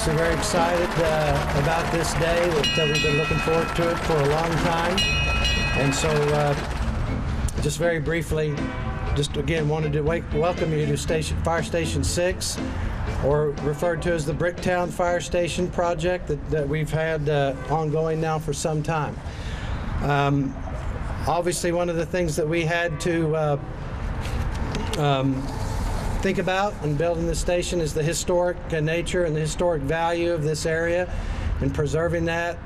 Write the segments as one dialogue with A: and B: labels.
A: obviously very excited about this day. We've been looking forward to it for a long time. And so just very briefly, just again wanted to welcome you to Fire Station 6, or referred to as the Bricktown Fire Station project that we've had ongoing now for some time. Obviously, one of the things that we had to think about in building this station is the historic nature and the historic value of this area, and preserving that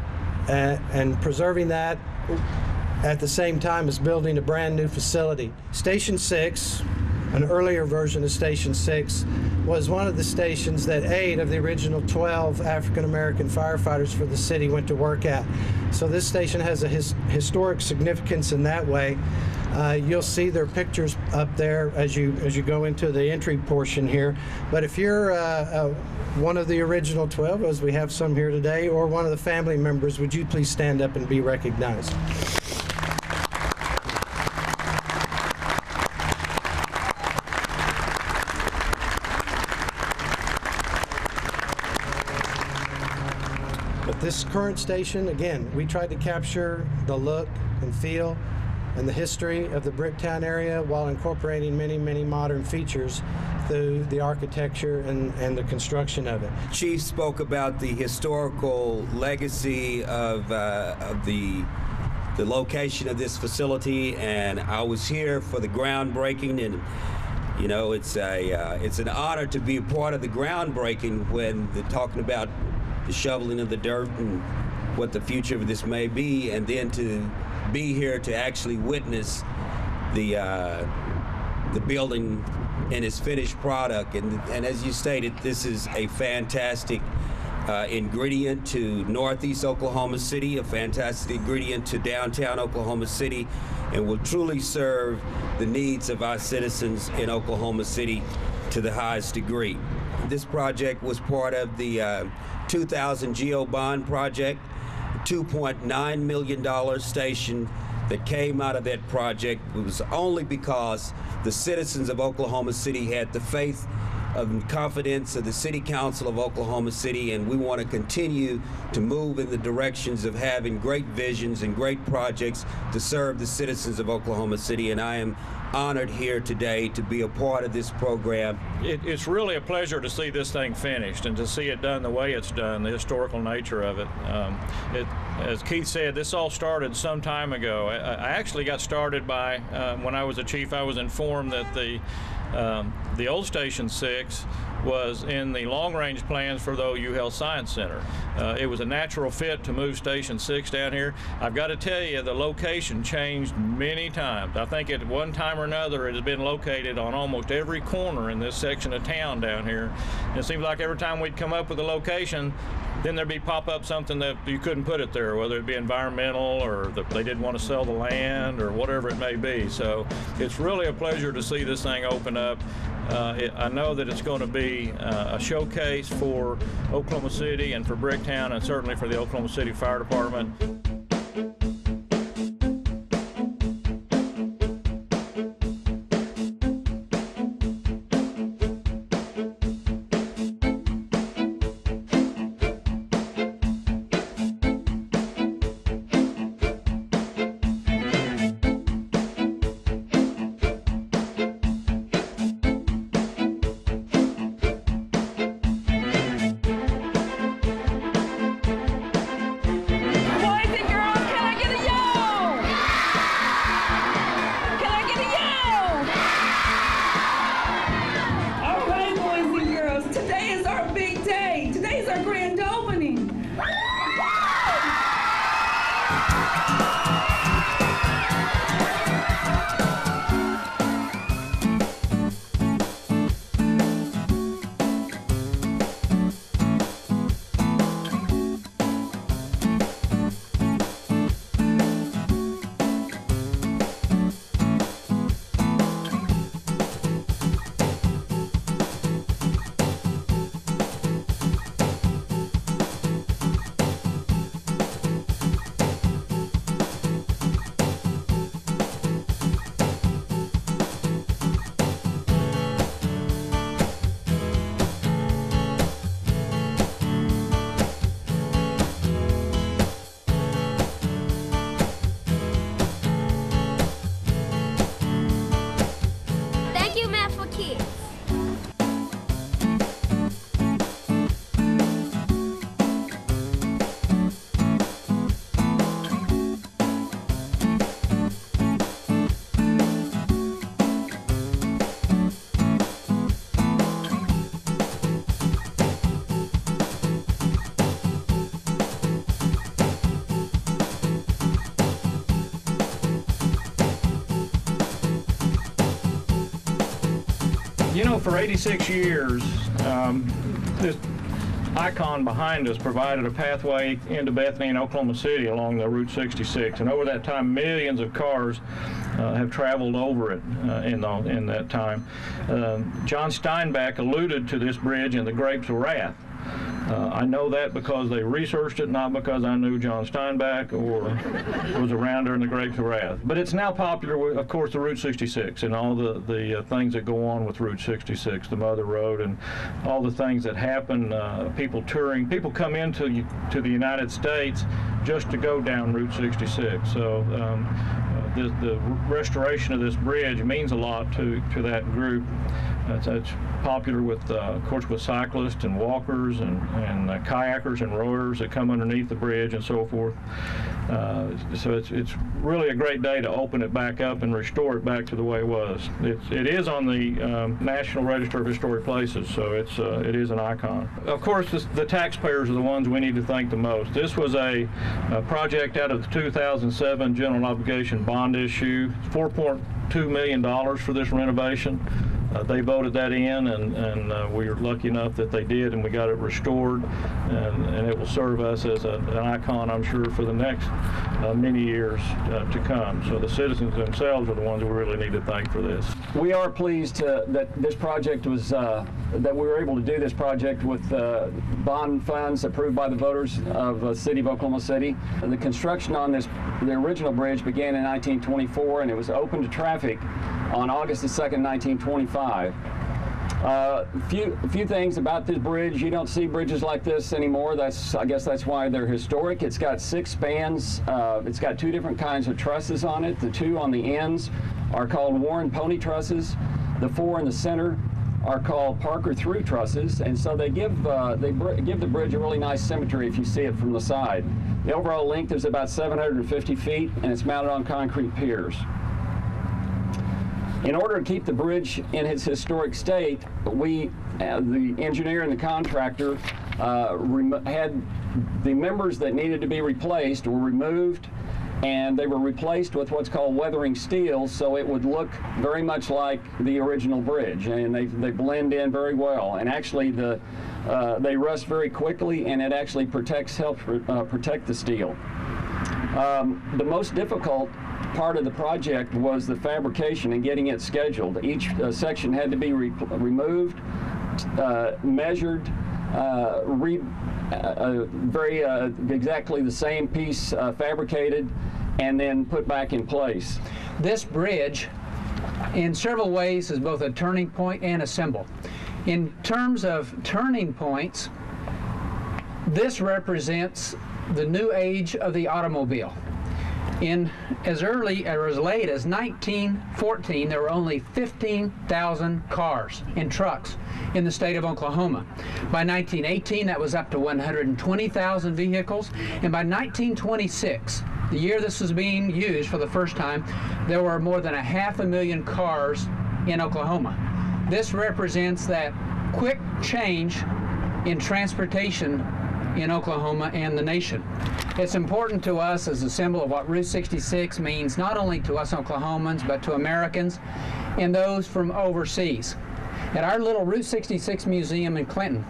A: at the same time as building a brand new facility. Station 6, an earlier version of Station 6, was one of the stations that 8 of the original 12 African-American firefighters for the city went to work at. So this station has a historic significance in that way. You'll see their pictures up there as you go into the entry portion here. But if you're one of the original 12, as we have some here today, or one of the family members, would you please stand up and be recognized? But this current station, again, we tried to capture the look and feel and the history of the Bricktown area while incorporating many, many modern features through the architecture and the construction of it.
B: Chief spoke about the historical legacy of the location of this facility, and I was here for the groundbreaking, and you know, it's an honor to be a part of the groundbreaking when they're talking about the shoveling of the dirt and what the future of this may be, and then to be here to actually witness the building and its finished product. And as you stated, this is a fantastic ingredient to Northeast Oklahoma City, a fantastic ingredient to downtown Oklahoma City, and will truly serve the needs of our citizens in Oklahoma City to the highest degree. This project was part of the 2000 GEO bond project. $2.9 million station that came out of that project. It was only because the citizens of Oklahoma City had the faith and confidence of the City Council of Oklahoma City, and we want to continue to move in the directions of having great visions and great projects to serve the citizens of Oklahoma City, and I am honored here today to be a part of this program.
C: It's really a pleasure to see this thing finished and to see it done the way it's done, the historical nature of it. As Keith said, this all started some time ago. I actually got started by, when I was a chief, I was informed that the old Station 6 was in the long-range plans for the OU Health Science Center. It was a natural fit to move Station 6 down here. I've got to tell you, the location changed many times. I think at one time or another it has been located on almost every corner in this section of town down here. And it seems like every time we'd come up with a location, then there'd be pop up something that you couldn't put it there, whether it be environmental or they didn't want to sell the land or whatever it may be. So it's really a pleasure to see this thing open up. I know that it's going to be a showcase for Oklahoma City and for Bricktown, and certainly for the Oklahoma City Fire Department.
D: Boys and
C: You know, for 86 years, this icon behind us provided a pathway into Bethany and Oklahoma City along the Route 66, and over that time, millions of cars have traveled over it in that time. John Steinbeck alluded to this bridge in The Grapes of Wrath. I know that because they researched it, not because I knew John Steinbeck or was around during the Grapes of Wrath. But it's now popular with, of course, the Route 66 and all the things that go on with Route 66, the Mother Road, and all the things that happen, people touring. People come into the United States just to go down Route 66. So the restoration of this bridge means a lot to that group. It's popular with, of course, with cyclists and walkers and kayakers and rowers that come underneath the bridge and so forth. So it's really a great day to open it back up and restore it back to the way it was. It is on the National Register of Historic Places, so it is an icon. Of course, the taxpayers are the ones we need to thank the most. This was a project out of the 2007 General Obligation Bond issue, $4.2 million for this renovation. They voted that in, and we were lucky enough that they did, and we got it restored, and it will serve us as an icon, I'm sure, for the next many years to come. So the citizens themselves are the ones we really need to thank for this.
D: We are pleased that this project was, that we were able to do this project with bond funds approved by the voters of the City of Oklahoma City. The construction on the original bridge began in 1924, and it was open to traffic on August the 2nd, 1925. A few things about this bridge. You don't see bridges like this anymore. I guess that's why they're historic. It's got 6 spans. It's got 2 different kinds of trusses on it. The 2 on the ends are called Warren pony trusses. The 4 in the center are called Parker through trusses, and so they give the bridge a really nice symmetry if you see it from the side. The overall length is about 750 feet, and it's mounted on concrete piers. In order to keep the bridge in its historic state, the engineer and the contractor had the members that needed to be replaced were removed, and they were replaced with what's called weathering steel, so it would look very much like the original bridge, and they blend in very well. And actually, they rust very quickly, and it actually helps protect the steel. The most difficult part of the project was the fabrication and getting it scheduled. Each section had to be removed, measured, very exactly the same piece fabricated, and then put back in place.
E: This bridge, in several ways, is both a turning point and a symbol. In terms of turning points, this represents the new age of the automobile. In as late as 1914, there were only 15,000 cars and trucks in the state of Oklahoma. By 1918, that was up to 120,000 vehicles, and by 1926, the year this was being used for the first time, there were more than 500,000 cars in Oklahoma. This represents that quick change in transportation in Oklahoma and the nation. It's important to us as a symbol of what Route 66 means, not only to us Oklahomans, but to Americans and those from overseas. At our little Route 66 museum in Clinton,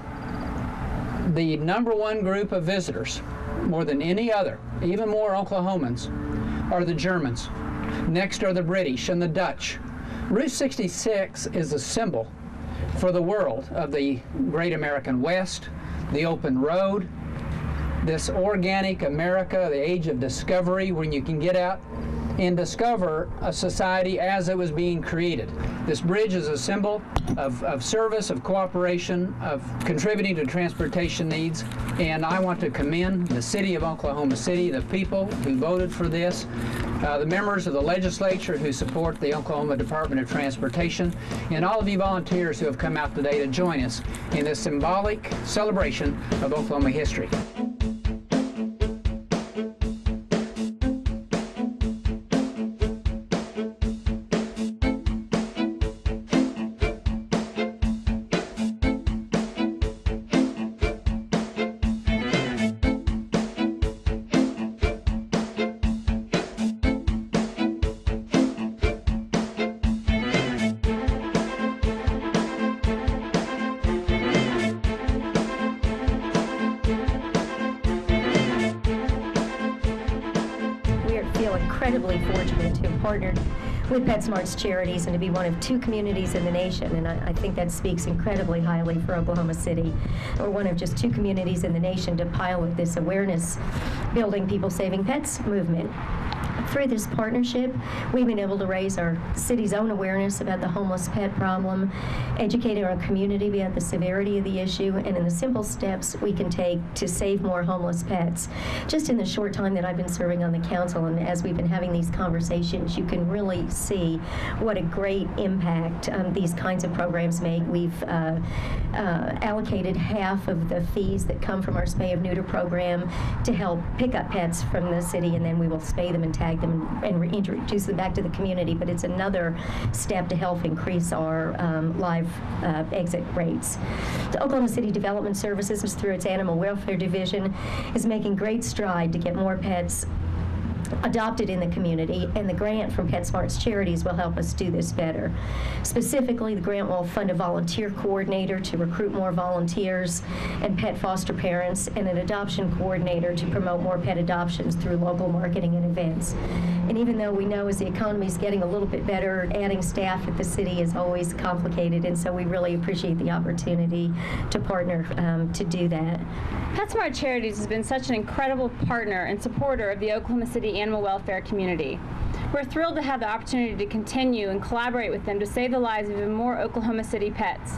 E: the #1 group of visitors, more than any other, even more Oklahomans, are the Germans. Next are the British and the Dutch. Route 66 is a symbol for the world of the great American West, the open road, this organic America, the age of discovery, when you can get out and discover a society as it was being created. This bridge is a symbol of service, of cooperation, of contributing to transportation needs, and I want to commend the City of Oklahoma City, the people who voted for this, the members of the legislature who support the Oklahoma Department of Transportation, and all of you volunteers who have come out today to join us in this symbolic celebration of Oklahoma history.
F: partnered with PetSmart's charities and to be one of 2 communities in the nation. And I think that speaks incredibly highly for Oklahoma City. We're one of just 2 communities in the nation to pilot this awareness building people saving pets movement. Through this partnership, we've been able to raise our city's own awareness about the homeless pet problem, educating our community about the severity of the issue, and in the simple steps we can take to save more homeless pets. Just in the short time that I've been serving on the council, and as we've been having these conversations, you can really see what a great impact these kinds of programs make. We've allocated half of the fees that come from our spay of neuter program to help pick up pets from the city, and then we will spay them and tag them and reintroduce them back to the community. But it's another step to help increase our live exit rates. The Oklahoma City Development Services, through its Animal Welfare Division, is making great stride to get more pets adopted in the community, and the grant from PetSmart's charities will help us do this better. Specifically, the grant will fund a volunteer coordinator to recruit more volunteers and pet foster parents, and an adoption coordinator to promote more pet adoptions through local marketing and events. And even though we know as the economy is getting a little bit better, adding staff at the city is always complicated, and so we really appreciate the opportunity to partner to do that.
G: PetSmart Charities has been such an incredible partner and supporter of the Oklahoma City animal welfare community. We're thrilled to have the opportunity to continue and collaborate with them to save the lives of even more Oklahoma City pets.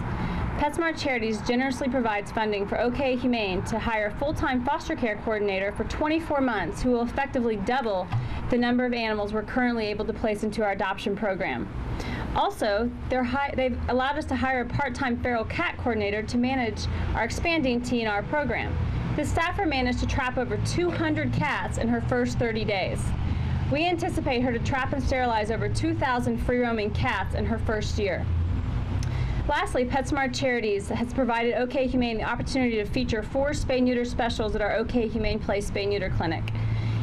G: PetSmart Charities generously provides funding for OK Humane to hire a full-time foster care coordinator for 24 months who will effectively double the number of animals we're currently able to place into our adoption program. Also, they've allowed us to hire a part-time feral cat coordinator to manage our expanding TNR program. The staffer managed to trap over 200 cats in her first 30 days. We anticipate her to trap and sterilize over 2,000 free-roaming cats in her first year. Lastly, PetSmart Charities has provided OK Humane the opportunity to feature 4 spay-neuter specials at our OK Humane Place spay-neuter clinic.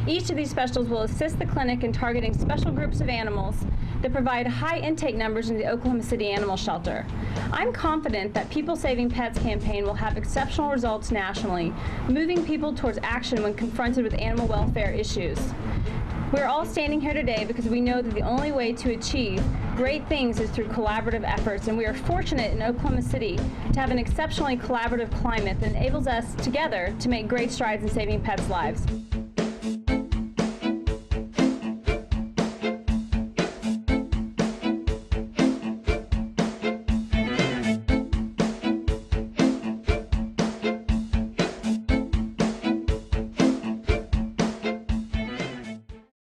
G: Each of these specials will assist the clinic in targeting special groups of animals that provide high intake numbers in the Oklahoma City Animal Shelter. I'm confident that People Saving Pets campaign will have exceptional results nationally, moving people towards action when confronted with animal welfare issues. We're all standing here today because we know that the only way to achieve great things is through collaborative efforts, and we are fortunate in Oklahoma City to have an exceptionally collaborative climate that enables us together to make great strides in saving pets' lives.